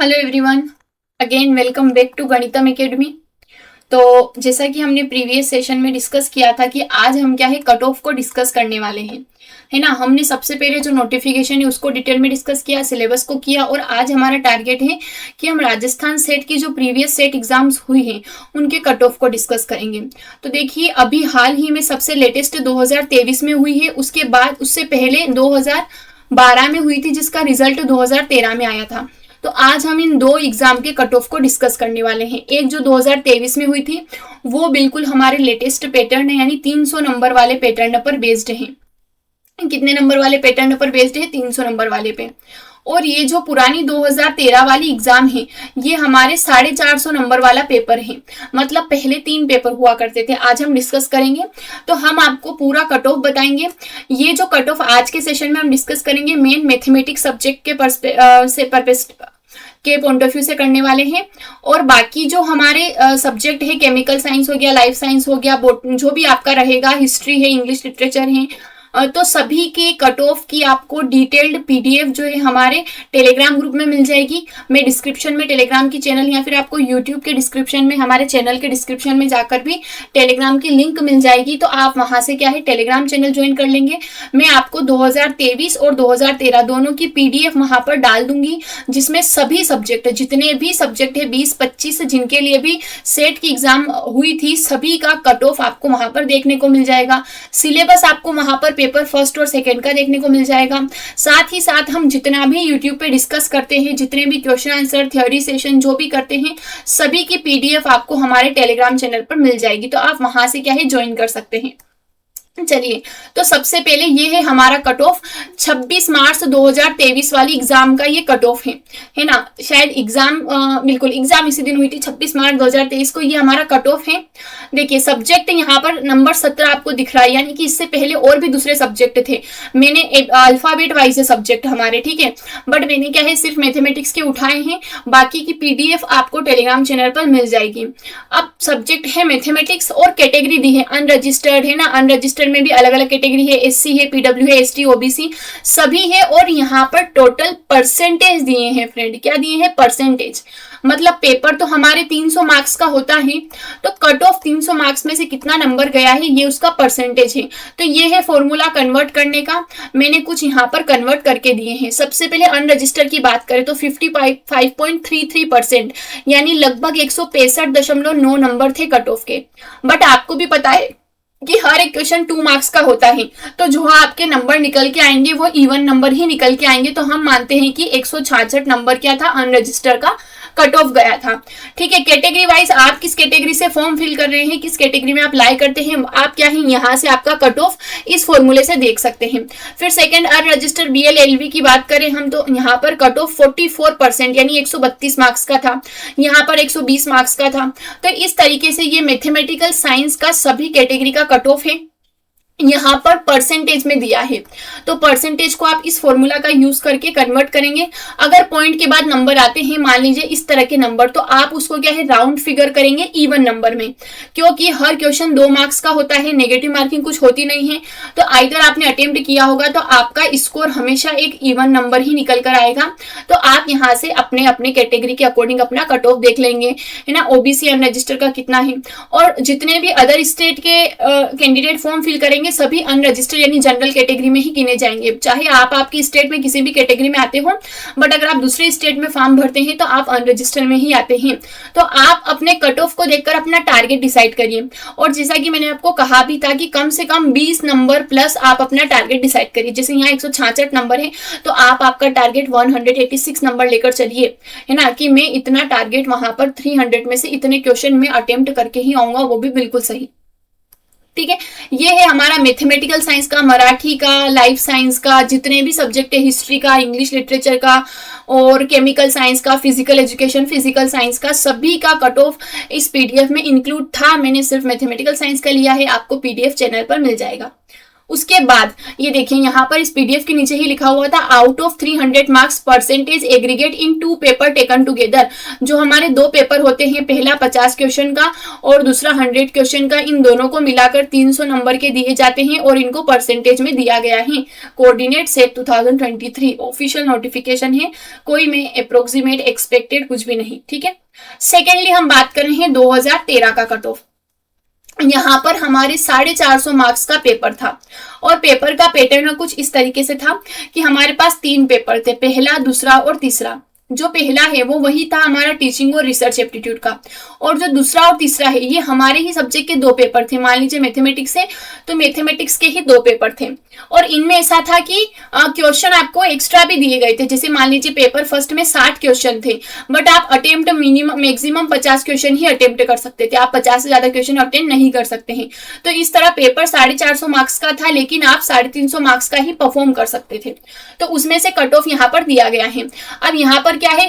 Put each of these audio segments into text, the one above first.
Hello everyone, again welcome back to Ganitam academy. तो जैसा कि हमने प्रीवियस सेशन में डिस्कस किया था कि आज हम क्या है कट ऑफ को डिस्कस करने वाले हैं, है ना। हमने सबसे पहले जो नोटिफिकेशन है उसको डिटेल में डिस्कस किया, सिलेबस को किया, और आज हमारा टारगेट है कि हम राजस्थान सेट की जो प्रीवियस सेट एग्जाम्स हुई हैं उनके कट ऑफ को डिस्कस करेंगे। तो देखिए, अभी हाल ही में सबसे लेटेस्ट 2023 में हुई है, उसके बाद उससे पहले 2012 में हुई थी जिसका रिजल्ट 2013 में आया था। तो आज हम इन दो एग्जाम के कट ऑफ को डिस्कस करने वाले हैं। एक जो 2023 में हुई थी वो बिल्कुल हमारे लेटेस्ट पैटर्न है, यानी 300 नंबर वाले पैटर्न पर बेस्ड है। कितने नंबर वाले पैटर्न पर बेस्ड है? 300 नंबर वाले पे। और ये जो पुरानी 2013 वाली एग्जाम है ये हमारे 450 नंबर वाला पेपर है। मतलब पहले 3 पेपर हुआ करते थे, आज हम डिस्कस करेंगे। तो हम आपको पूरा कट ऑफ बताएंगे। ये जो कट ऑफ आज के सेशन में हम डिस्कस करेंगे मेन मैथमेटिक्स सब्जेक्ट के पॉइंट ऑफ व्यू से करने वाले हैं। और बाकी जो हमारे सब्जेक्ट है, केमिकल साइंस हो गया, लाइफ साइंस हो गया, जो भी आपका रहेगा, हिस्ट्री है, इंग्लिश लिटरेचर है, तो सभी के कट ऑफ की आपको डिटेल्ड पीडीएफ जो है हमारे टेलीग्राम ग्रुप में मिल जाएगी। मैं डिस्क्रिप्शन में टेलीग्राम की चैनल या फिर आपको यूट्यूब के डिस्क्रिप्शन में, हमारे चैनल के डिस्क्रिप्शन में जाकर भी टेलीग्राम की लिंक मिल जाएगी। तो आप वहां से क्या है टेलीग्राम चैनल ज्वाइन कर लेंगे। मैं आपको 2023 और 2013 दोनों की पीडीएफ वहां पर डाल दूंगी, जिसमें सभी सब्जेक्ट, जितने भी सब्जेक्ट है 20-25 जिनके लिए भी सेट की एग्जाम हुई थी, सभी का कट ऑफ आपको वहां पर देखने को मिल जाएगा। सिलेबस आपको वहां पर पेपर फर्स्ट और सेकंड का देखने को मिल जाएगा। साथ ही साथ हम जितना भी यूट्यूब पे डिस्कस करते हैं, जितने भी क्वेश्चन आंसर, थ्योरी सेशन जो भी करते हैं, सभी की पीडीएफ आपको हमारे टेलीग्राम चैनल पर मिल जाएगी। तो आप वहां से क्या है ज्वाइन कर सकते हैं। चलिए, तो सबसे पहले ये है हमारा कट ऑफ 26 मार्च 2023 वाली एग्जाम का। ये कट ऑफ है ना। शायद एग्जाम बिल्कुल एग्जाम इसी दिन हुई थी 26 मार्च 2023 को। ये हमारा कट ऑफ है। देखिए, सब्जेक्ट यहाँ पर नंबर 17 आपको दिख रहा है, यानी कि इससे पहले और भी दूसरे सब्जेक्ट थे। मैंने अल्फाबेट वाइज है सब्जेक्ट हमारे, ठीक है, बट मैंने क्या है सिर्फ मैथमेटिक्स के उठाए हैं। बाकी की पीडीएफ आपको टेलीग्राम चैनल पर मिल जाएगी। अब सब्जेक्ट है मैथमेटिक्स और कैटेगरी दी है अनरजिस्टर्ड, है ना। अनरजिस्टर्ड में भी अलग अलग कैटेगरी है, एससी है, पीडब्ल्यू है, एसटी, ओबीसी सभी है। और यहाँ पर टोटल परसेंटेज दिए हैं फ्रेंड। क्या दिए हैं? परसेंटेज। मतलब पेपर तो हमारे 300 मार्क्स का होता है, तो कट ऑफ 300 मार्क्स में से कितना नंबर गया है ये उसका परसेंटेज है। तो ये है फॉर्मूला कन्वर्ट करने का। मैंने कुछ यहाँ पर कन्वर्ट करके दिए हैं। सबसे पहले अनरजिस्टर की बात करें तो 55.33%, यानी लगभग 165.9 नंबर थे कट ऑफ के। बट आपको भी पता है कि हर एक क्वेश्चन 2 मार्क्स का होता है, तो जो आपके नंबर निकल के आएंगे वो इवन नंबर ही निकल के आएंगे। तो हम मानते हैं कि 166 नंबर क्या था, अनरजिस्टर का कट ऑफ गया था। ठीक है। कैटेगरी वाइज आप किस कैटेगरी से फॉर्म फिल कर रहे हैं, किस कैटेगरी में आप अप्लाई करते हैं, आप क्या है यहाँ से आपका कट ऑफ इस फॉर्मूले से देख सकते हैं। फिर सेकंड अनरजिस्टर्ड बीएलएलबी की बात करें हम, तो यहाँ पर कट ऑफ 44% यानी 132 मार्क्स का था, यहाँ पर 120 मार्क्स का था। तो इस तरीके से ये मैथमेटिकल साइंस का सभी कैटेगरी का कट ऑफ है यहाँ पर परसेंटेज में दिया है। तो परसेंटेज को आप इस फॉर्मूला का यूज करके कन्वर्ट करेंगे। अगर पॉइंट के बाद नंबर आते हैं, मान लीजिए इस तरह के नंबर, तो आप उसको क्या है राउंड फिगर करेंगे इवन नंबर में, क्योंकि हर क्वेश्चन 2 मार्क्स का होता है, नेगेटिव मार्किंग कुछ होती नहीं है। तो आइदर आपने अटेम्प्ट किया होगा तो आपका स्कोर हमेशा एक इवन नंबर ही निकल कर आएगा। तो आप यहाँ से अपने अपने कैटेगरी के अकॉर्डिंग अपना कट ऑफ देख लेंगे, है ना। ओबीसी अनरजिस्टर का कितना है, और जितने भी अदर स्टेट के कैंडिडेट फॉर्म फिल करेंगे सभी अनरजिस्टर्ड यानी जनरल कैटेगरी में ही गिने जाएंगे। चाहे आप आपकी स्टेट में किसी भी कैटेगरी में आते हो, बट अगर आप दूसरे स्टेट में फॉर्म भरते हैं तो आप अनरजिस्टर्ड में ही आते हैं। तो आप अपने कट ऑफ को देखकर अपना टारगेट डिसाइड करिए। और जैसा कि मैंने आपको कहा भी था कि कम से कम 20 नंबर प्लस आप अपना टारगेट डिसाइड करिए। जैसे यहाँ 166 नंबर है, तो आप आपका टारगेट 186 नंबर लेकर चलिए, है ना, कि मैं इतना टारगेट वहां पर 300 में से इतने क्वेश्चन में अटेम्प्ट करके ही आऊंगा, वो भी बिल्कुल सही। ठीक है। ये है हमारा मैथमेटिकल साइंस का, मराठी का, लाइफ साइंस का, जितने भी सब्जेक्ट है, हिस्ट्री का, इंग्लिश लिटरेचर का, और केमिकल साइंस का, फिजिकल एजुकेशन, फिजिकल साइंस का, सभी का कट ऑफ इस पीडीएफ में इंक्लूड था। मैंने सिर्फ मैथमेटिकल साइंस का लिया है, आपको पीडीएफ चैनल पर मिल जाएगा। उसके बाद ये देखिए यहाँ पर इस पीडीएफ के नीचे ही लिखा हुआ था out of 300 marks percentage aggregate in 2 paper taken together. जो हमारे 2 पेपर होते हैं, पहला 50 क्वेश्चन का और दूसरा 100 क्वेश्चन का, इन दोनों को मिलाकर 300 नंबर के दिए जाते हैं और इनको परसेंटेज में दिया गया है। कोऑर्डिनेट सेट 2023 ऑफिशियल नोटिफिकेशन है, कोई में अप्रोक्सीमेट एक्सपेक्टेड कुछ भी नहीं, ठीक है। सेकेंडली हम बात कर रहे हैं 2013 का कट ऑफ। यहाँ पर हमारे 450 मार्क्स का पेपर था और पेपर का पैटर्न कुछ इस तरीके से था कि हमारे पास 3 पेपर थे, पहला, दूसरा और तीसरा। जो पहला है वो वही था हमारा टीचिंग और रिसर्च एप्टीट्यूड का, और जो दूसरा और तीसरा है ये हमारे ही सब्जेक्ट के 2 पेपर थे। मान लीजिए मैथमेटिक्स है तो मैथमेटिक्स के ही 2 पेपर थे, और इनमें ऐसा था कि क्वेश्चन आपको एक्स्ट्रा भी दिए गए थे। जैसे मान लीजिए पेपर फर्स्ट में 60 क्वेश्चन थे, बट आप अटेम्प्ट मिनिमम मैक्सिमम 50 क्वेश्चन ही अटेम्प्ट कर सकते थे, आप 50 से ज्यादा क्वेश्चन अटेम्प्ट नहीं कर सकते हैं। तो इस तरह पेपर 450 मार्क्स का था, लेकिन आप 350 मार्क्स का ही परफॉर्म कर सकते थे। तो उसमें से कट ऑफ यहाँ पर दिया गया है। अब यहाँ पर क्या है,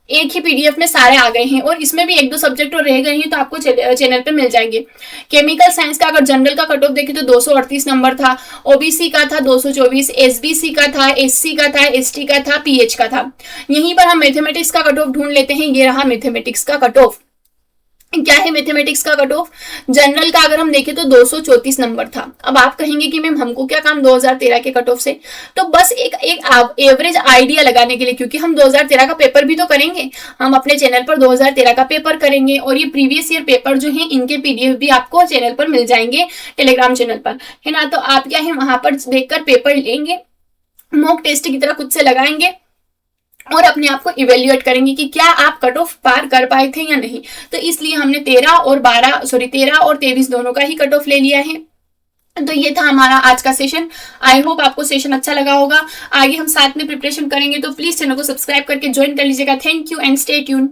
एक ही पीडीएफ में सारे आ गए हैं और इसमें भी 1-2 सब्जेक्ट और रह गए हैं, तो आपको चैनल पे मिल जाएंगे। केमिकल साइंस का अगर जनरल का कट ऑफ देखें तो 238 नंबर था, ओबीसी का था 224, एसबीसी का था, एससी का था, एसटी का था, पीएच का था। यहीं पर हम मैथमेटिक्स का कट ऑफ ढूंढ लेते हैं। ये रहा मैथमेटिक्स का कट ऑफ। क्या है मैथमेटिक्स का कट ऑफ? जनरल का अगर हम देखें तो 234 नंबर था। अब आप कहेंगे कि मैम हमको क्या काम 2013 के कट ऑफ से, तो बस एक एवरेज आइडिया लगाने के लिए, क्योंकि हम 2013 का पेपर भी तो करेंगे, हम अपने चैनल पर 2013 का पेपर करेंगे और ये प्रीवियस ईयर पेपर जो है इनके पीडीएफ भी आपको चैनल पर मिल जाएंगे, टेलीग्राम चैनल पर, है ना। तो आप क्या है वहां पर देखकर पेपर लेंगे, मॉक टेस्ट की तरह खुद से लगाएंगे और अपने आप को इवेल्युएट करेंगे कि क्या आप कट ऑफ पार कर पाए थे या नहीं। तो इसलिए हमने 13 और 23 दोनों का ही कट ऑफ ले लिया है। तो ये था हमारा आज का सेशन। आई होप आपको सेशन अच्छा लगा होगा। आगे हम साथ में प्रिपरेशन करेंगे, तो प्लीज चैनल को सब्सक्राइब करके ज्वाइन कर लीजिएगा। Thank you and stay tune.